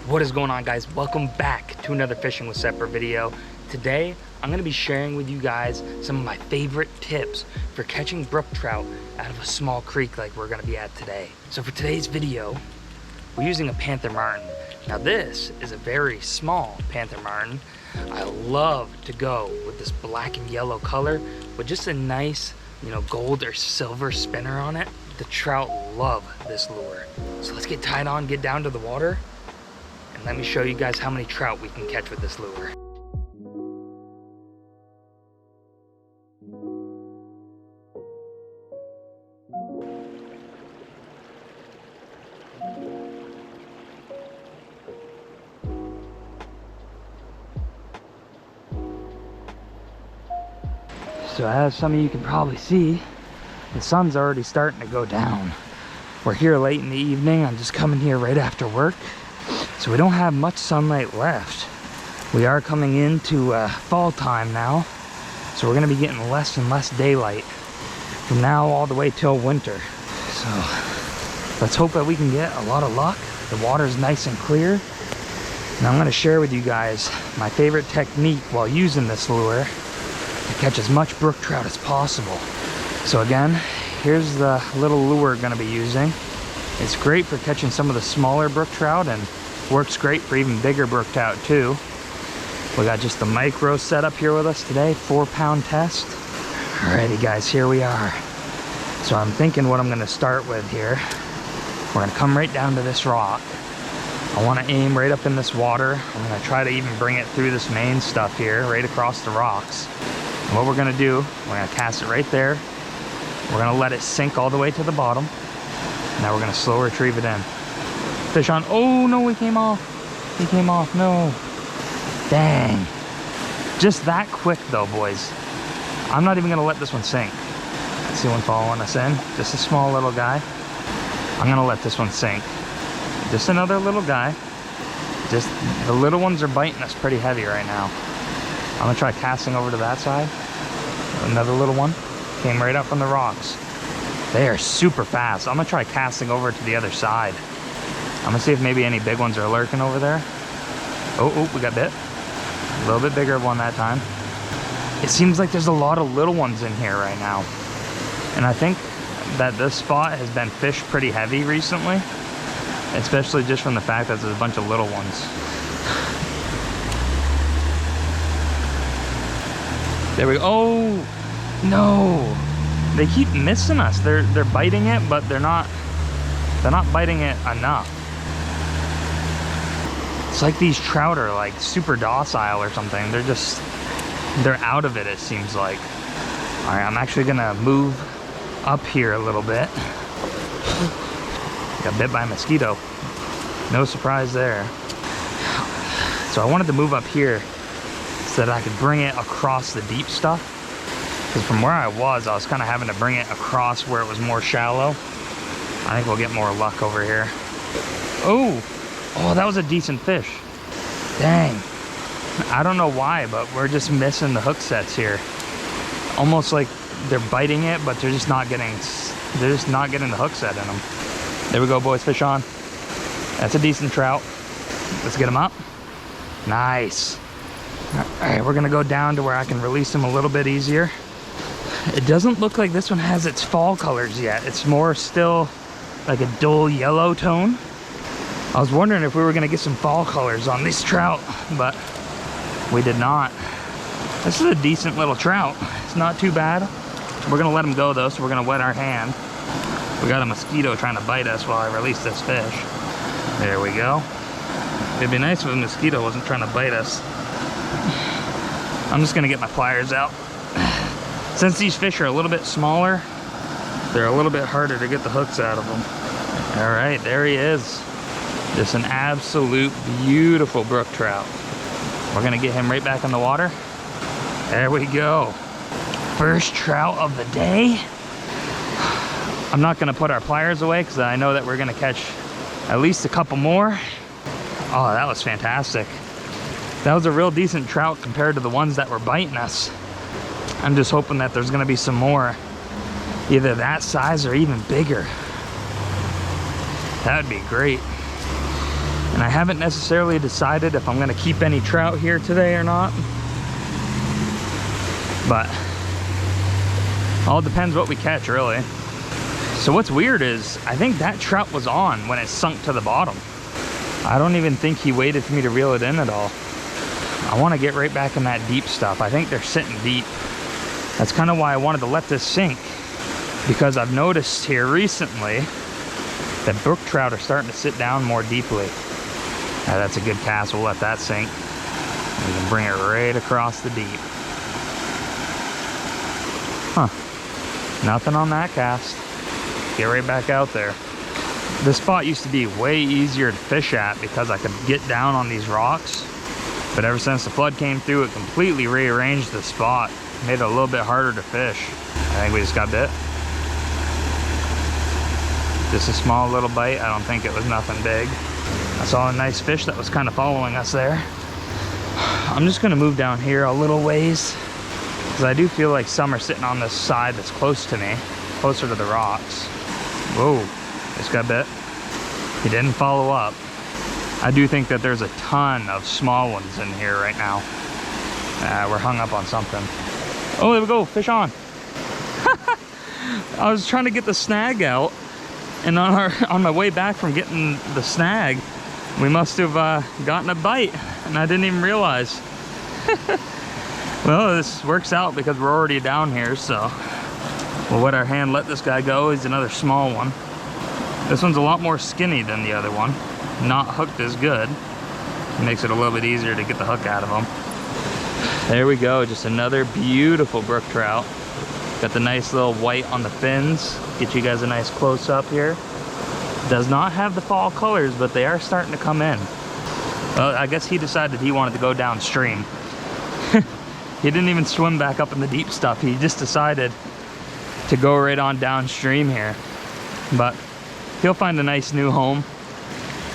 What is going on, guys? Welcome back to another Fishing with Sepper video. Today I'm going to be sharing with you guys some of my favorite tips for catching brook trout out of a small creek like we're going to be at today. So for today's video, we're using a Panther Martin. Now this is a very small Panther Martin. I love to go with this black and yellow color with just a nice, gold or silver spinner on it. The trout love this lure. So let's get tied on, get down to the water, and let me show you guys how many trout we can catch with this lure. So as some of you can probably see, the sun's already starting to go down. We're here late in the evening. I'm just coming here right after work. So we don't have much sunlight left. We are coming into fall time now. So we're gonna be getting less and less daylight from now all the way till winter. So let's hope that we can get a lot of luck. The water's nice and clear. And I'm gonna share with you guys my favorite technique while using this lure to catch as much brook trout as possible. So again, here's the little lure we're gonna be using. It's great for catching some of the smaller brook trout and works great for even bigger brook trout too. We got just the micro set up here with us today, 4-pound test. Alrighty guys, here we are. So I'm thinking what I'm gonna start with here. We're gonna come right down to this rock. I wanna aim right up in this water. I'm gonna try to even bring it through this main stuff here, right across the rocks. And what we're gonna do, we're gonna cast it right there. We're gonna let it sink all the way to the bottom. Now we're gonna slow retrieve it in. Fish on. Oh no, he came off. He came off, no. Dang. Just that quick though, boys. I'm not even gonna let this one sink. See one following us in? Just a small little guy. I'm gonna let this one sink. Just another little guy. Just the little ones are biting us pretty heavy right now. I'm gonna try casting over to that side. Another little one. Came right up from the rocks. They are super fast. I'm gonna try casting over to the other side. I'm gonna see if maybe any big ones are lurking over there. Oh, we got bit. A little bit bigger one that time. It seems like there's a lot of little ones in here right now. And I think that this spot has been fished pretty heavy recently. Especially just from the fact that there's a bunch of little ones. There we go. Oh, no. They keep missing us. They're biting it, but they're not biting it enough. It's like these trout are like super docile or something. They're out of it seems like. All right, I'm actually gonna move up here a little bit. Got bit by a mosquito. No surprise there. So I wanted to move up here so that I could bring it across the deep stuff. Because from where I was kind of having to bring it across where it was more shallow. I think we'll get more luck over here. Oh, that was a decent fish. Dang. I don't know why, but we're just missing the hook sets here. Almost like they're biting it, but they're just not getting the hook set in them. There we go, boys, fish on. That's a decent trout. Let's get him up. Nice. All right, we're gonna go down to where I can release him a little bit easier. It doesn't look like this one has its fall colors yet. It's more still like a dull yellow tone. I was wondering if we were gonna get some fall colors on this trout, but we did not. This is a decent little trout. It's not too bad. We're gonna let him go though, so we're gonna wet our hand. We got a mosquito trying to bite us while I release this fish. There we go. It'd be nice if a mosquito wasn't trying to bite us. I'm just gonna get my pliers out. Since these fish are a little bit smaller, they're a little bit harder to get the hooks out of them. All right, there he is. Just an absolute beautiful brook trout. We're gonna get him right back in the water. There we go. First trout of the day. I'm not gonna put our pliers away because I know that we're gonna catch at least a couple more. Oh, that was fantastic. That was a real decent trout compared to the ones that were biting us. I'm just hoping that there's gonna be some more, either that size or even bigger. That would be great. And I haven't necessarily decided if I'm gonna keep any trout here today or not. But all depends what we catch, really. So what's weird is, I think that trout was on when it sunk to the bottom. I don't even think he waited for me to reel it in at all. I want to get right back in that deep stuff. I think they're sitting deep. That's kind of why I wanted to let this sink, because I've noticed here recently that brook trout are starting to sit down more deeply. That's a good cast. We'll let that sink. We can bring it right across the deep. Huh. Nothing on that cast. Get right back out there. This spot used to be way easier to fish at because I could get down on these rocks. But ever since the flood came through, it completely rearranged the spot. Made it a little bit harder to fish. I think we just got bit. Just a small little bite. I don't think it was nothing big. I saw a nice fish that was kind of following us there. I'm just gonna move down here a little ways, because I do feel like some are sitting on this side that's close to me, closer to the rocks. Whoa, just got bit. He didn't follow up. I do think that there's a ton of small ones in here right now. We're hung up on something. Oh, there we go, fish on. I was trying to get the snag out, and on my way back from getting the snag, we must have gotten a bite, and I didn't even realize. Well, this works out because we're already down here, so we'll wet our hand, let this guy go. He's another small one. This one's a lot more skinny than the other one. Not hooked as good. It makes it a little bit easier to get the hook out of them. There we go, just another beautiful brook trout. Got the nice little white on the fins. Get you guys a nice close up here. Does not have the fall colors, but they are starting to come in. Well, I guess he decided he wanted to go downstream. He didn't even swim back up in the deep stuff. He just decided to go right on downstream here. But he'll find a nice new home.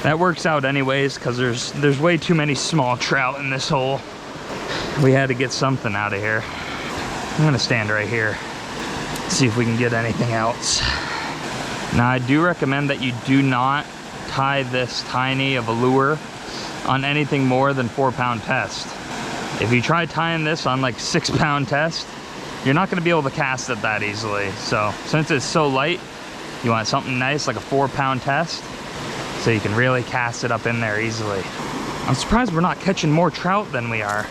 That works out anyways, because there's way too many small trout in this hole. We had to get something out of here. I'm gonna stand right here, see if we can get anything else. Now, I do recommend that you do not tie this tiny of a lure on anything more than 4-pound test. If you try tying this on like 6-pound test, you're not gonna be able to cast it that easily. So since it's so light, you want something nice like a 4-pound test, so you can really cast it up in there easily. I'm surprised we're not catching more trout than we are.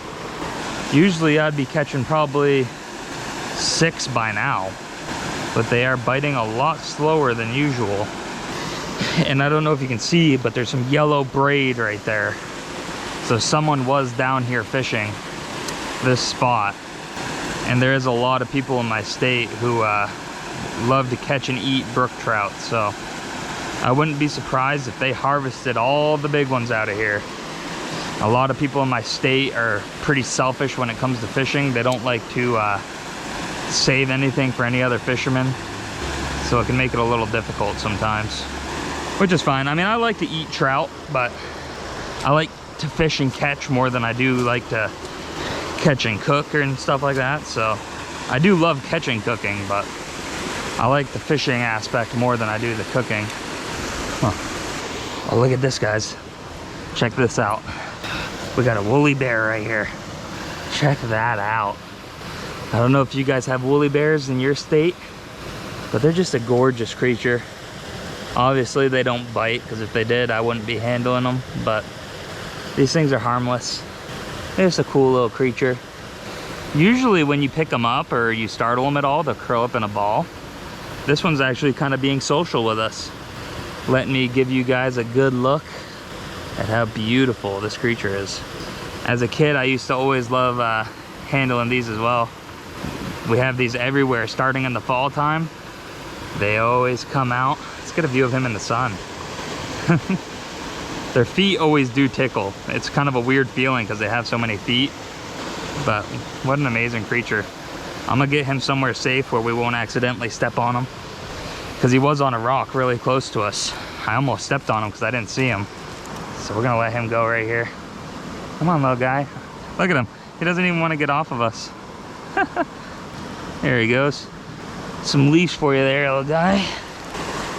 Usually I'd be catching probably 6 by now, but they are biting a lot slower than usual. And I don't know if you can see, but there's some yellow braid right there. So someone was down here fishing this spot. And there is a lot of people in my state who love to catch and eat brook trout. So I wouldn't be surprised if they harvested all the big ones out of here. A lot of people in my state are pretty selfish when it comes to fishing. They don't like to save anything for any other fishermen. So it can make it a little difficult sometimes, which is fine. I mean, I like to eat trout, but I like to fish and catch more than I do like to catch and cook and stuff like that. So I do love catching cooking, but I like the fishing aspect more than I do the cooking. Huh. Oh, look at this, guys. Check this out. We got a woolly bear right here. Check that out. I don't know if you guys have woolly bears in your state, but they're just a gorgeous creature. Obviously they don't bite, because if they did I wouldn't be handling them, but these things are harmless. They're just a cool little creature. Usually when you pick them up or you startle them at all, they'll curl up in a ball. This one's actually kind of being social with us, letting me give you guys a good look at how beautiful this creature is. As a kid, I used to always love handling these as well. We have these everywhere starting in the fall time. They always come out. Let's get a view of him in the sun. Their feet always do tickle. It's kind of a weird feeling because they have so many feet, but what an amazing creature. I'm gonna get him somewhere safe where we won't accidentally step on him, because he was on a rock really close to us. I almost stepped on him because I didn't see him. So we're gonna let him go right here. Come on, little guy. Look at him. He doesn't even want to get off of us. There he goes. Some leash for you there, little guy.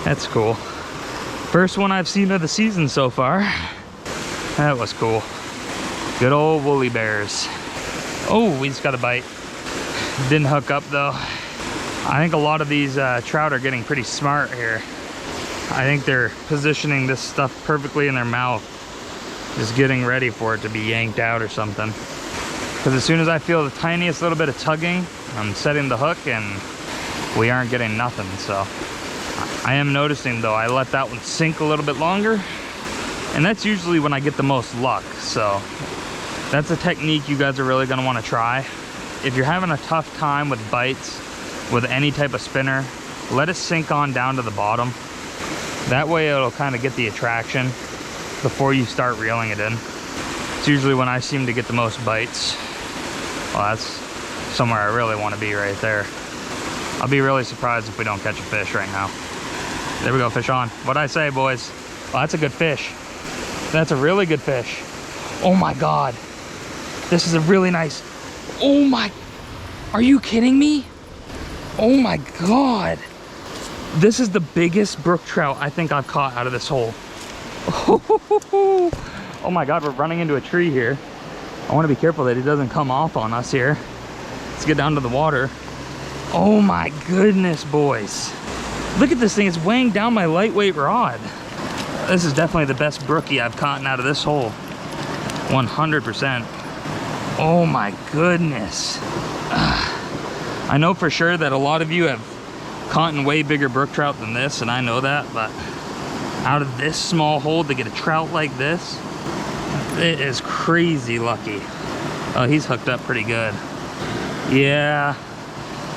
That's cool. First one I've seen of the season so far. That was cool. Good old woolly bears. Oh, we just got a bite. Didn't hook up though. I think a lot of these trout are getting pretty smart here. I think they're positioning this stuff perfectly in their mouth, just getting ready for it to be yanked out or something. Because as soon as I feel the tiniest little bit of tugging, I'm setting the hook and we aren't getting nothing. So I am noticing though, I let that one sink a little bit longer, and that's usually when I get the most luck. So that's a technique you guys are really going to want to try. If you're having a tough time with bites with any type of spinner, let it sink on down to the bottom. That way it'll kind of get the attraction before you start reeling it in. It's usually when I seem to get the most bites. Well, that's somewhere I really want to be right there. I'll be really surprised if we don't catch a fish right now. There we go, fish on. What'd I say, boys? Well, that's a good fish. That's a really good fish. Oh my God. This is a really nice, oh my, are you kidding me? Oh my God. This is the biggest brook trout I think I've caught out of this hole. Oh my God, we're running into a tree here. I want to be careful that it doesn't come off on us here. Let's get down to the water. Oh my goodness, boys. Look at this thing, it's weighing down my lightweight rod. This is definitely the best brookie I've caught out of this hole. 100%. Oh my goodness. I know for sure that a lot of you have caught in way bigger brook trout than this, and I know that, but out of this small hole to get a trout like this, it is crazy lucky. Oh, he's hooked up pretty good. Yeah,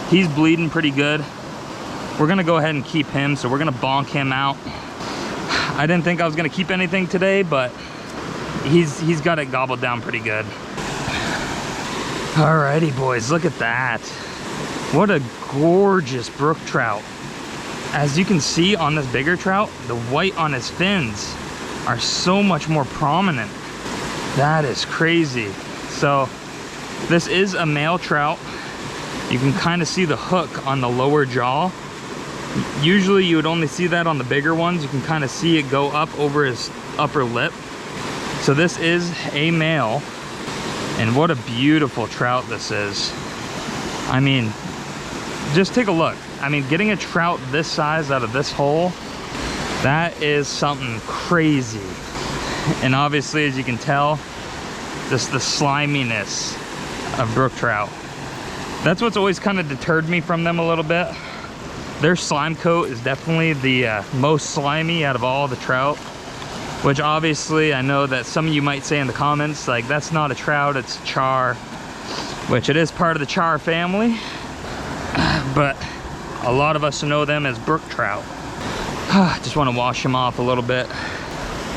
he's bleeding pretty good. We're gonna go ahead and keep him, so we're gonna bonk him out. I didn't think I was gonna keep anything today, but he's got it gobbled down pretty good. Alrighty, boys, look at that. What a gorgeous brook trout. As you can see on this bigger trout, the white on his fins are so much more prominent. That is crazy. So this is a male trout. You can kind of see the hook on the lower jaw. Usually you would only see that on the bigger ones. You can kind of see it go up over his upper lip. So this is a male, and what a beautiful trout this is. I mean, just take a look. I mean, getting a trout this size out of this hole, that is something crazy. And obviously, as you can tell, just the sliminess of brook trout. That's what's always kind of deterred me from them a little bit. Their slime coat is definitely the most slimy out of all the trout, which obviously I know that some of you might say in the comments, like, that's not a trout, it's char, which it is part of the char family, but a lot of us know them as brook trout. Just want to wash them off a little bit.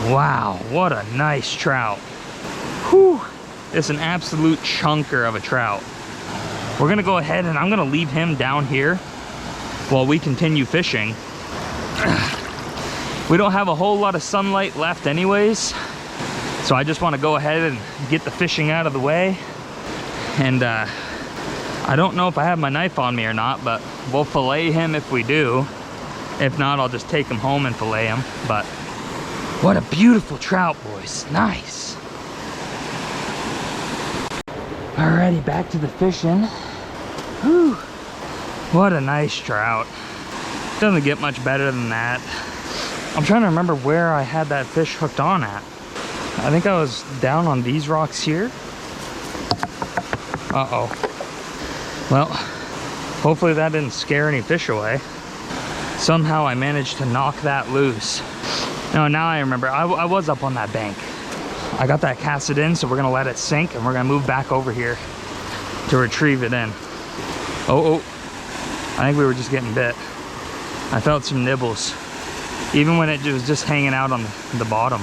Wow, what a nice trout. Whew, it's an absolute chunker of a trout. We're gonna go ahead and I'm gonna leave him down here while we continue fishing. We don't have a whole lot of sunlight left anyways, so I just want to go ahead and get the fishing out of the way. And I don't know if I have my knife on me or not, but we'll fillet him if we do. If not, I'll just take him home and fillet him. But what a beautiful trout, boys. Nice. Alrighty, back to the fishing. Whew. What a nice trout. Doesn't get much better than that. I'm trying to remember where I had that fish hooked on at. I think I was down on these rocks here. Uh-oh. Well, hopefully that didn't scare any fish away. Somehow I managed to knock that loose. No, now I remember, I was up on that bank. I got that casted in, so we're gonna let it sink and we're gonna move back over here to retrieve it in. Oh, I think we were just getting bit. I felt some nibbles, even when it was just hanging out on the bottom.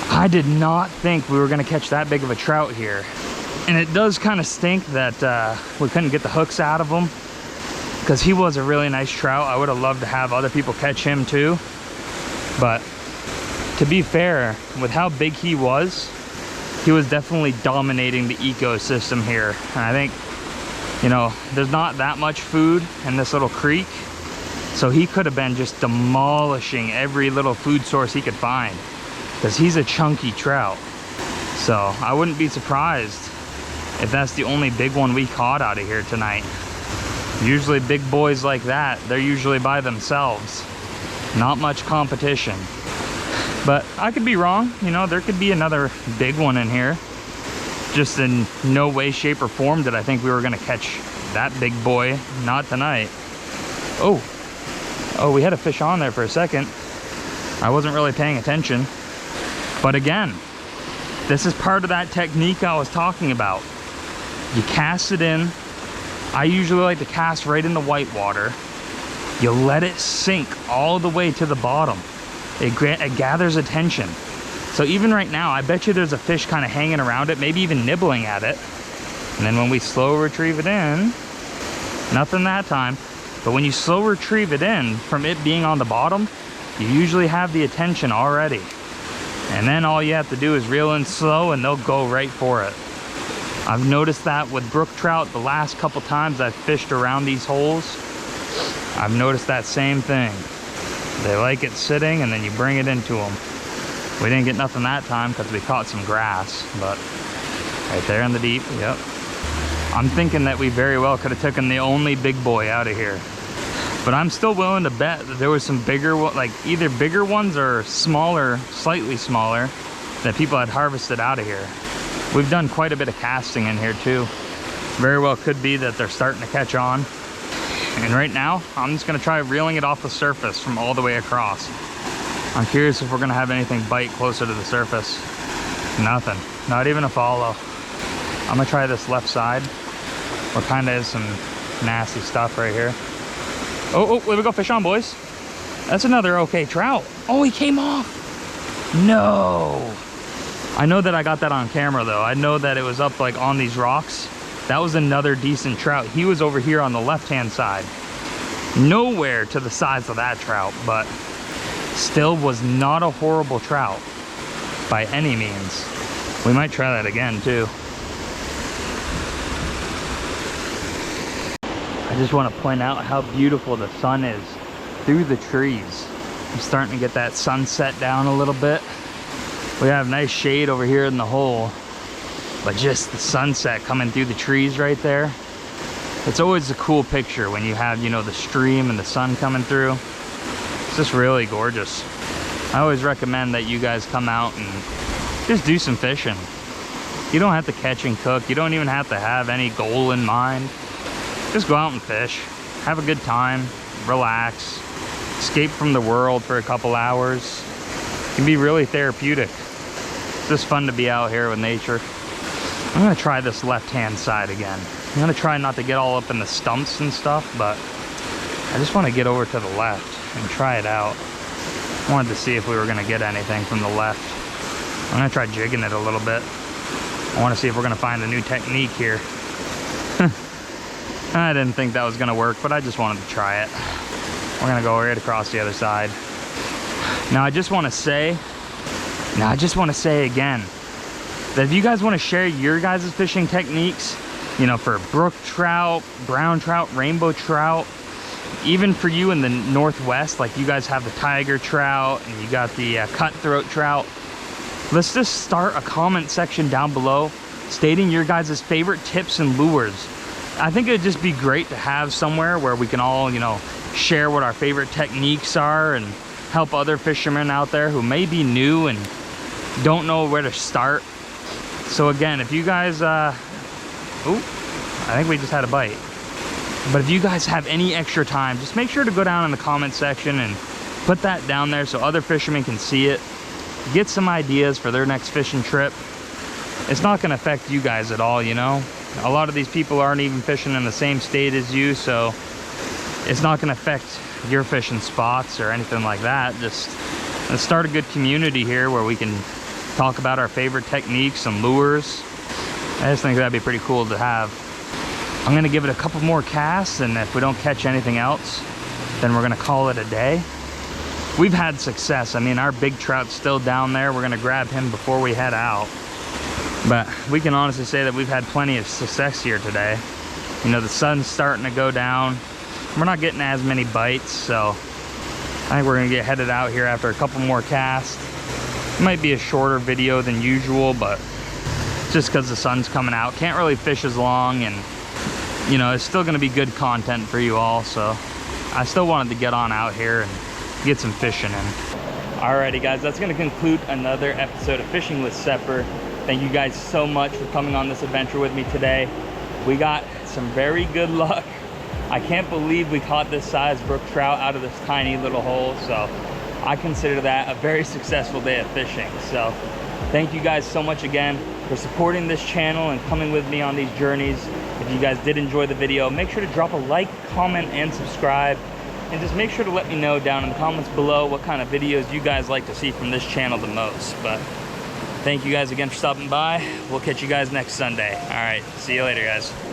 I did not think we were gonna catch that big of a trout here. And it does kind of stink that we couldn't get the hooks out of him, because he was a really nice trout. I would have loved to have other people catch him too. But to be fair, with how big he was definitely dominating the ecosystem here. And I think, you know, there's not that much food in this little creek, so he could have been just demolishing every little food source he could find. because he's a chunky trout. So I wouldn't be surprised if that's the only big one we caught out of here tonight. Usually big boys like that, they're usually by themselves. Not much competition. But I could be wrong, you know, there could be another big one in here. Just in no way, shape, or form did I think we were gonna catch that big boy. Not tonight. Oh, we had a fish on there for a second. I wasn't really paying attention. But again, this is part of that technique I was talking about. You cast it in. I usually like to cast right in the white water. You let it sink all the way to the bottom. It gathers attention. So even right now, I bet you there's a fish kind of hanging around it, maybe even nibbling at it. And then when we slow retrieve it in, nothing that time, but when you slow retrieve it in from it being on the bottom, you usually have the attention already. And then all you have to do is reel in slow and they'll go right for it. I've noticed that with brook trout the last couple times I've fished around these holes. I've noticed that same thing. They like it sitting and then you bring it into them. We didn't get nothing that time because we caught some grass, but right there in the deep, yep. I'm thinking that we very well could have taken the only big boy out of here. But I'm still willing to bet that there was some bigger, like either bigger ones or smaller, slightly smaller, that people had harvested out of here. We've done quite a bit of casting in here too. Very well could be that they're starting to catch on. And right now, I'm just gonna try reeling it off the surface from all the way across. I'm curious if we're gonna have anything bite closer to the surface. Nothing, not even a follow. I'm gonna try this left side. Where kinda is some nasty stuff right here. Oh, there we go, fish on, boys. That's another okay trout. Oh, he came off. No. I know that I got that on camera though. I know that it was up like on these rocks. That was another decent trout. He was over here on the left-hand side. Nowhere to the size of that trout, but still was not a horrible trout by any means. We might try that again too. I just want to point out how beautiful the sun is through the trees. I'm starting to get that sunset down a little bit. We have nice shade over here in the hole, but just the sunset coming through the trees right there. It's always a cool picture when you have, you know, the stream and the sun coming through. It's just really gorgeous. I always recommend that you guys come out and just do some fishing. You don't have to catch and cook. You don't even have to have any goal in mind. Just go out and fish, have a good time, relax, escape from the world for a couple hours. It can be really therapeutic. It's just fun to be out here with nature. I'm gonna try this left-hand side again. I'm gonna try not to get all up in the stumps and stuff, but I just wanna get over to the left and try it out. I wanted to see if we were gonna get anything from the left. I'm gonna try jigging it a little bit. I wanna see if we're gonna find a new technique here. I didn't think that was gonna work, but I just wanted to try it. We're gonna go right across the other side. Now I just wanna say again, that if you guys wanna share your guys' fishing techniques, you know, for brook trout, brown trout, rainbow trout, even for you in the Northwest, like you guys have the tiger trout and you got the cutthroat trout, let's just start a comment section down below stating your guys' favorite tips and lures. I think it'd just be great to have somewhere where we can all, you know, share what our favorite techniques are and help other fishermen out there who may be new and don't know where to start. So again, if you guys, I think we just had a bite. But if you guys have any extra time, just make sure to go down in the comment section and put that down there so other fishermen can see it, get some ideas for their next fishing trip. It's not gonna affect you guys at all, you know? A lot of these people aren't even fishing in the same state as you, so it's not gonna affect your fishing spots or anything like that. Just let's start a good community here where we can talk about our favorite techniques and lures. I just think that'd be pretty cool to have. I'm gonna give it a couple more casts, and if we don't catch anything else, then we're gonna call it a day. We've had success. I mean, our big trout's still down there. We're gonna grab him before we head out. But we can honestly say that we've had plenty of success here today. You know, the sun's starting to go down. We're not getting as many bites, so I think we're gonna get headed out here after a couple more casts. Might be a shorter video than usual, but just because the sun's coming out, can't really fish as long, and you know, it's still going to be good content for you all. So I still wanted to get on out here and get some fishing in. Alrighty guys, that's going to conclude another episode of Fishing with Sepper. Thank you guys so much for coming on this adventure with me today. We got some very good luck. I can't believe we caught this size brook trout out of this tiny little hole. So I consider that a very successful day of fishing. So thank you guys so much again for supporting this channel and coming with me on these journeys. If you guys did enjoy the video, make sure to drop a like, comment, and subscribe. And just make sure to let me know down in the comments below what kind of videos you guys like to see from this channel the most. But thank you guys again for stopping by. We'll catch you guys next Sunday. All right, see you later, guys.